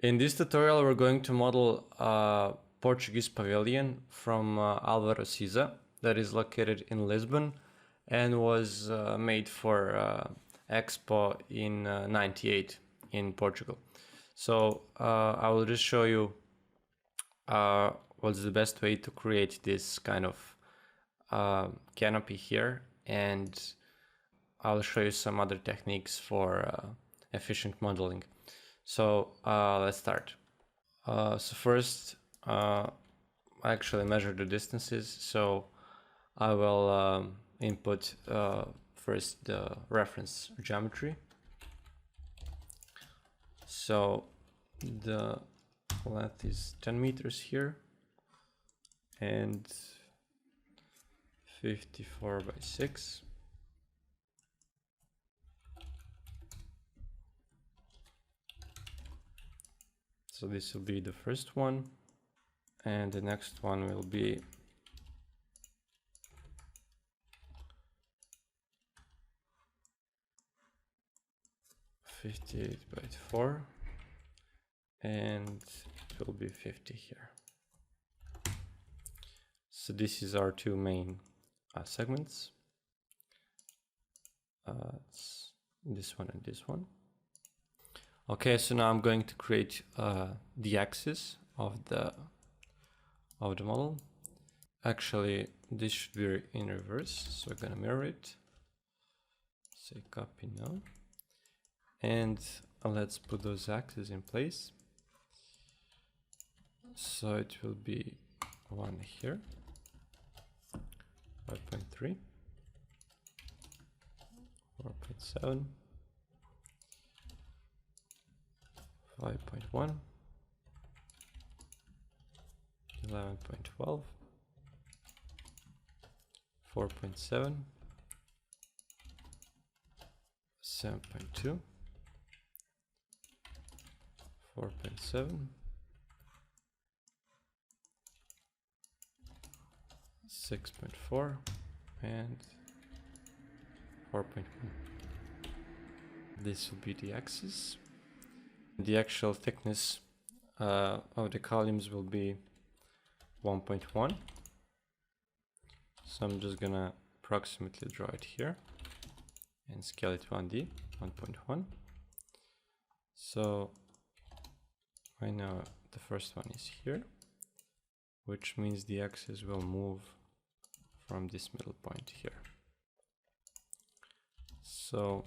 In this tutorial, we're going to model a Portuguese pavilion from Álvaro Siza that is located in Lisbon and was made for Expo in '98 in Portugal. So I will just show you what's the best way to create this kind of canopy here, and I'll show you some other techniques for efficient modeling. So let's start. So first, I actually measure the distances. So I will input first the reference geometry. So the length is 10 meters here and 54 by 6. So this will be the first one, and the next one will be 58 by 4, and it will be 50 here. So this is our two main segments. It's this one and this one. Okay, so now I'm going to create the axis of the model. Actually, this should be in reverse, so we're gonna mirror it. Say copy now, and let's put those axes in place. So it will be 1 here, 5.3, 4.7, 5.1, 11.12, 4.7, 7.2, 4.7, 6.4, and 4.1. This will be the axis. The actual thickness of the columns will be 1.1. So I'm just gonna approximately draw it here and scale it 1D, 1.1. So right now the first one is here, which means the axis will move from this middle point here. So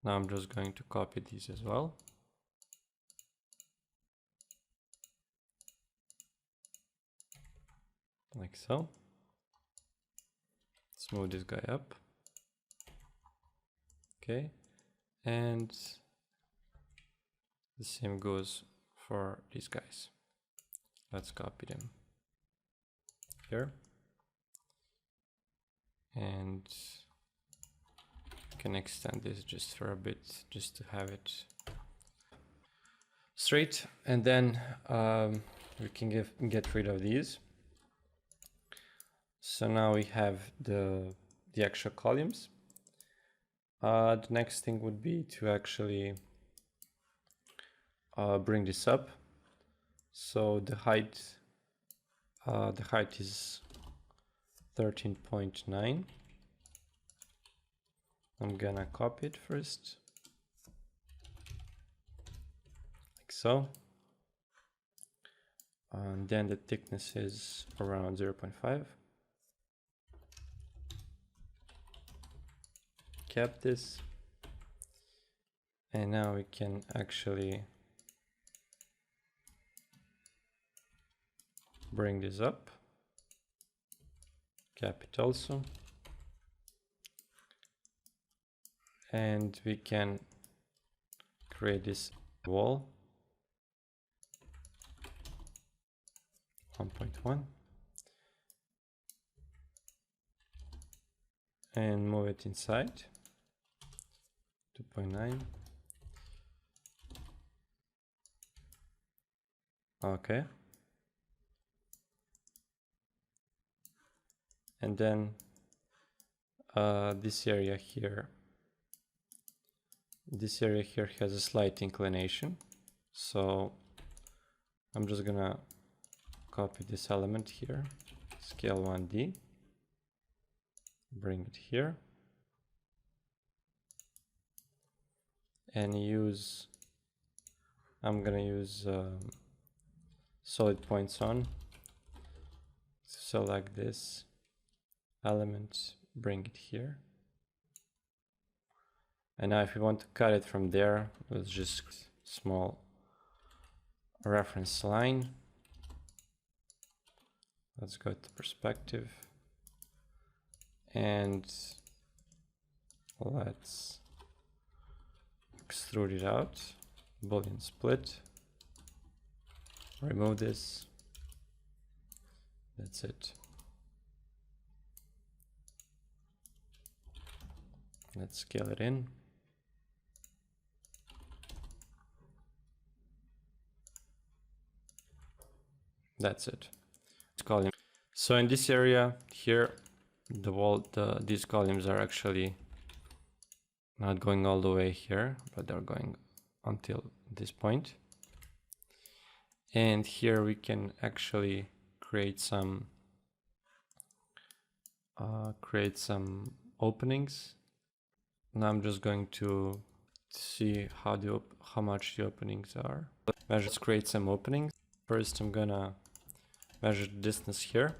now I'm just going to copy these as well. Like so. Let's move this guy up. Okay, and the same goes for these guys. Let's copy them here, and can extend this just for a bit, just to have it straight, and then we can get rid of these. So now we have the actual columns. The next thing would be to actually bring this up. So the height is 13.9. I'm gonna copy it first, like so. And then the thickness is around 0.5. Kept this, and now we can actually bring this up, cap it also, and we can create this wall 1.1 and move it inside 2.9. Okay, and then this area here this area here has a slight inclination, so I'm just gonna copy this element here, scale 1D, bring it here, and I'm gonna use solid points on, select this element, bring it here. And now if we want to cut it from there, let's just small reference line. Let's go to perspective and let's extrude it out, Boolean split, remove this, that's it. Let's scale it in. That's it. Column. So in this area here, these columns are actually not going all the way here, but they're going until this point. And here we can actually create some openings. Now I'm just going to see how much the openings are. Let's create some openings. First, I'm gonna measure the distance here.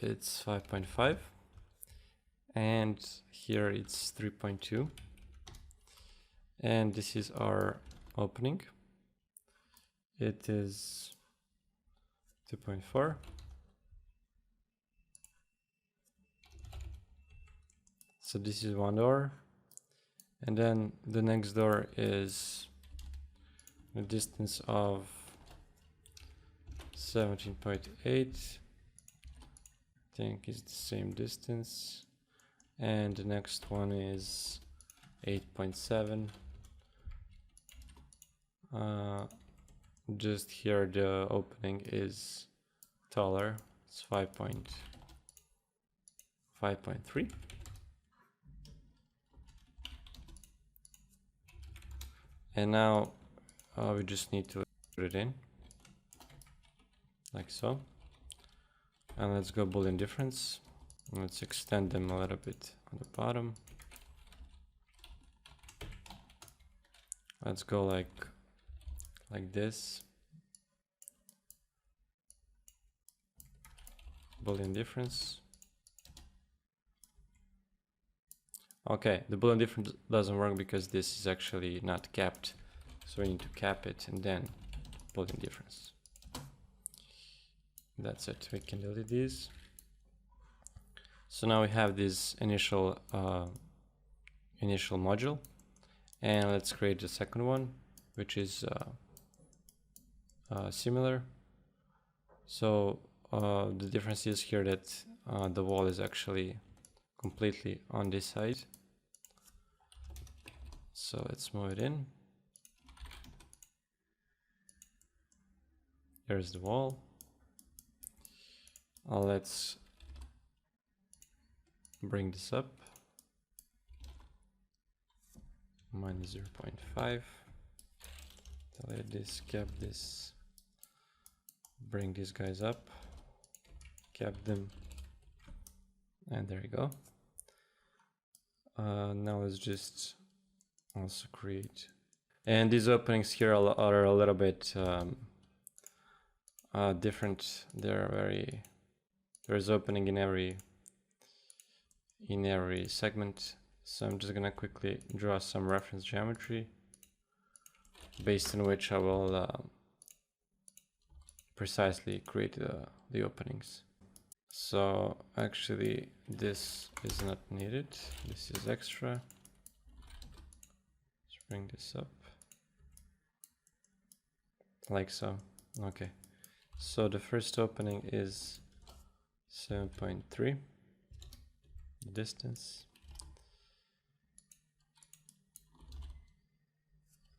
It's 5.5, and here it's 3.2, and this is our opening. It is 2.4. So this is one door, and then the next door is a distance of 17.8. I think is the same distance, and the next one is 8.7. Just here the opening is taller, it's 5.3. And now we just need to put it in like so. And let's go Boolean difference. Let's extend them a little bit on the bottom. Let's go like this. Boolean difference. Okay, the Boolean difference doesn't work because this is actually not capped. So we need to cap it and then Boolean difference. That's it, we can delete these. So now we have this initial module, and let's create the second one, which is similar. So the difference is here that the wall is actually completely on this side. So let's move it in. Here's the wall. Let's bring this up. Minus 0.5. Delete this, cap this. Bring these guys up. Cap them. And there you go. Now let's just also create. And these openings here are a little bit different. There's opening in every segment. So I'm just gonna quickly draw some reference geometry based on which I will precisely create the openings. So actually this is not needed, this is extra. Let's bring this up like so. Okay, so the first opening is 7.3 distance.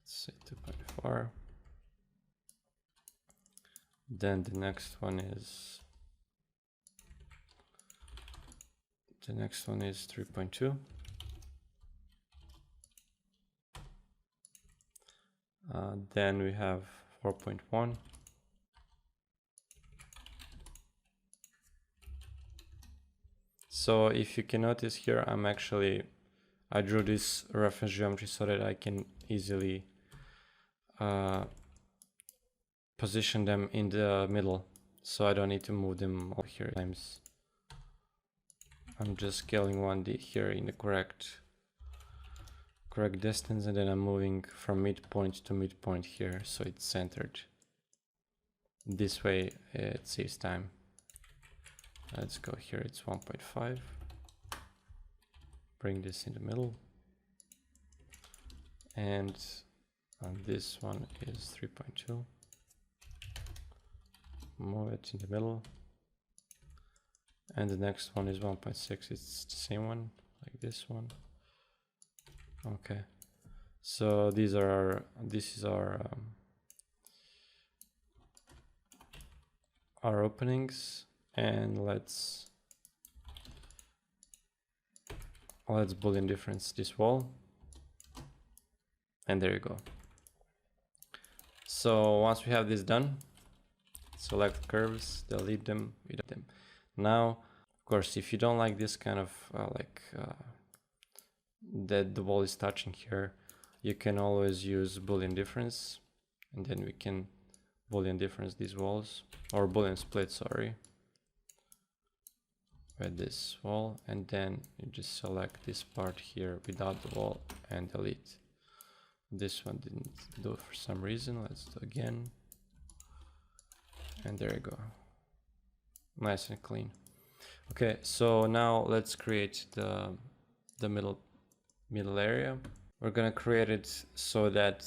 Let's say 2.4. Then the next one is 3.2. Then we have 4.1. So if you can notice here, I drew this reference geometry so that I can easily position them in the middle, so I don't need to move them over here times. I'm just scaling 1D here in the correct distance, and then I'm moving from midpoint to midpoint here, so it's centered. This way it saves time. Let's go here, it's 1.5. Bring this in the middle. And this one is 3.2. Move it in the middle. And the next one is 1.6. It's the same one, like this one. Okay. So this is our openings, and let's Boolean difference this wall, and there you go. So once we have this done, select curves, delete them, edit them. Now, of course, if you don't like this kind of that the wall is touching here, you can always use Boolean difference, and then we can Boolean difference these walls, or Boolean split, sorry, with this wall, and then you just select this part here without the wall and delete. This one didn't do it for some reason. Let's do again, and there you go, nice and clean. Okay, so now let's create the middle area. We're gonna create it so that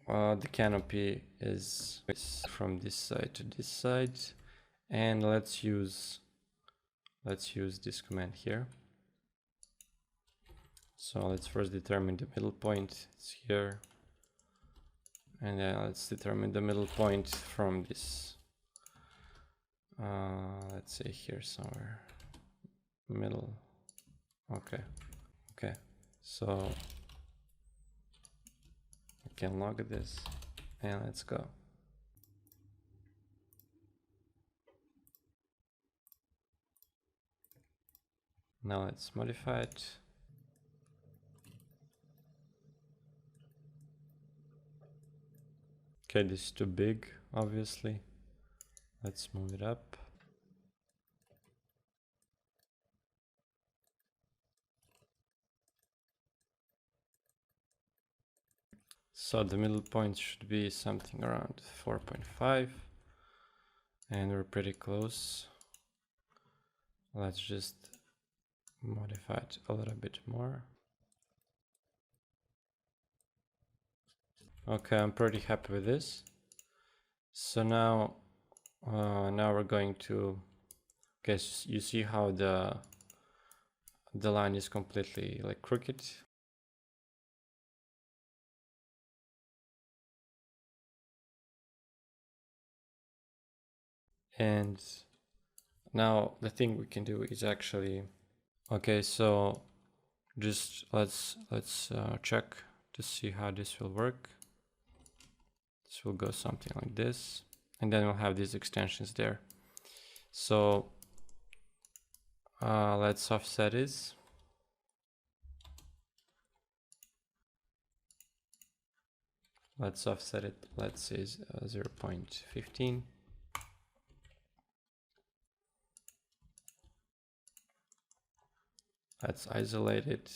the canopy is from this side to this side, and let's use this command here. So let's first determine the middle point. It's here, and then let's determine the middle point from this. Let's say here somewhere, middle. Okay. So we can log this, and let's go. Now let's modify it. Okay, this is too big, obviously. Let's move it up. So the middle point should be something around 4.5, and we're pretty close. Let's just modify it a little bit more. Okay, I'm pretty happy with this. So now we're going to, okay, so you see how the line is completely like crooked. And now the thing we can do is actually, okay, so just let's check to see how this will work. This will go something like this, and then we'll have these extensions there. So let's offset this. Let's offset it, let's say 0.15. Let's isolate it,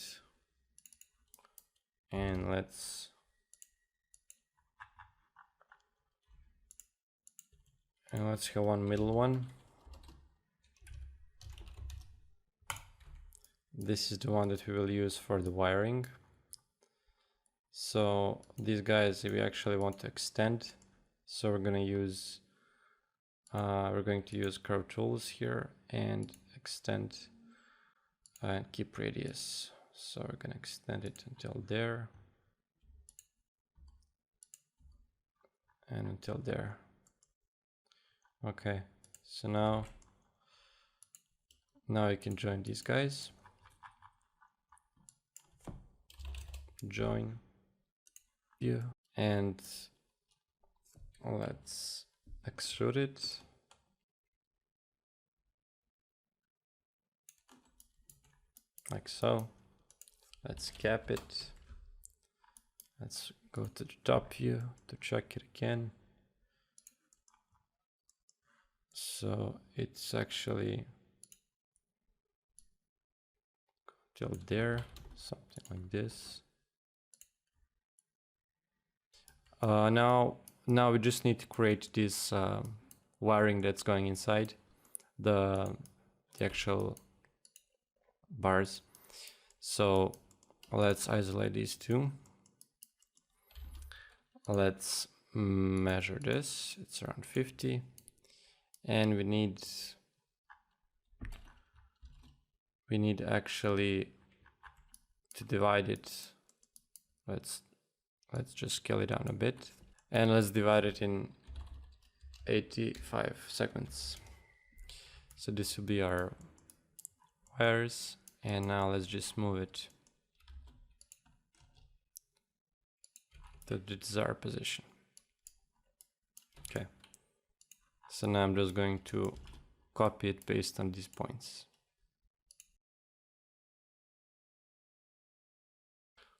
and let's have one middle one. This is the one that we will use for the wiring. So these guys we actually want to extend, so we're going to use curve tools here and extend and keep radius. So we're going to extend it until there and until there. Okay, so now you can join these guys. Join. Yeah. and let's extrude it. Like so. Let's cap it. Let's go to the top view to check it again. So it's actually till there, something like this. Now we just need to create this wiring that's going inside the actual bars. So let's isolate these two. Let's measure this. It's around 50, and we need actually to divide it. Let's just scale it down a bit, and let's divide it in 85 segments. So this will be our wires, and now let's just move it to the desired position. Okay, so now I'm just going to copy it based on these points.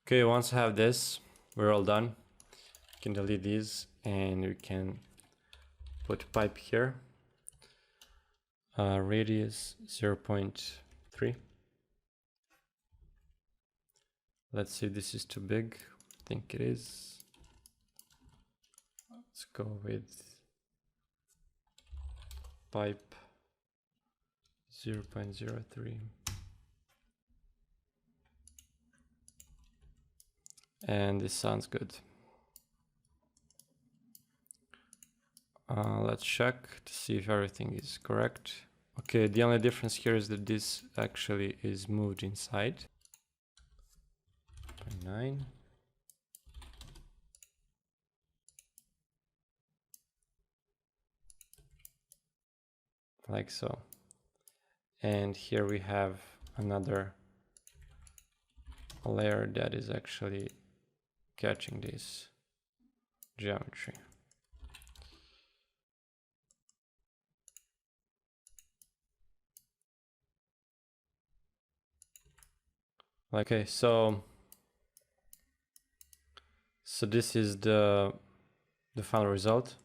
Okay, once I have this, we're all done. We can delete these, and we can put pipe here. Radius 0.3. Let's see if this is too big. I think it is. Let's go with pipe 0.03. And this sounds good. Let's check to see if everything is correct. Okay, the only difference here is that this actually is moved inside. 9. Like so. And here we have another layer that is actually catching this geometry. Okay, so this is the final result.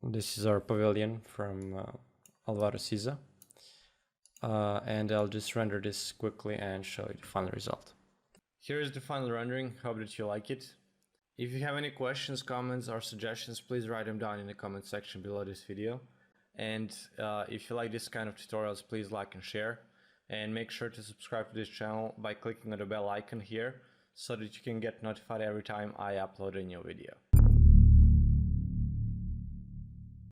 This is our pavilion from Model Siza. And I'll just render this quickly and show you the final result. Here's the final rendering. Hope that you like it. If you have any questions, comments, or suggestions, please write them down in the comment section below this video. And if you like this kind of tutorials, please like and share. And make sure to subscribe to this channel by clicking on the bell icon here so that you can get notified every time I upload a new video.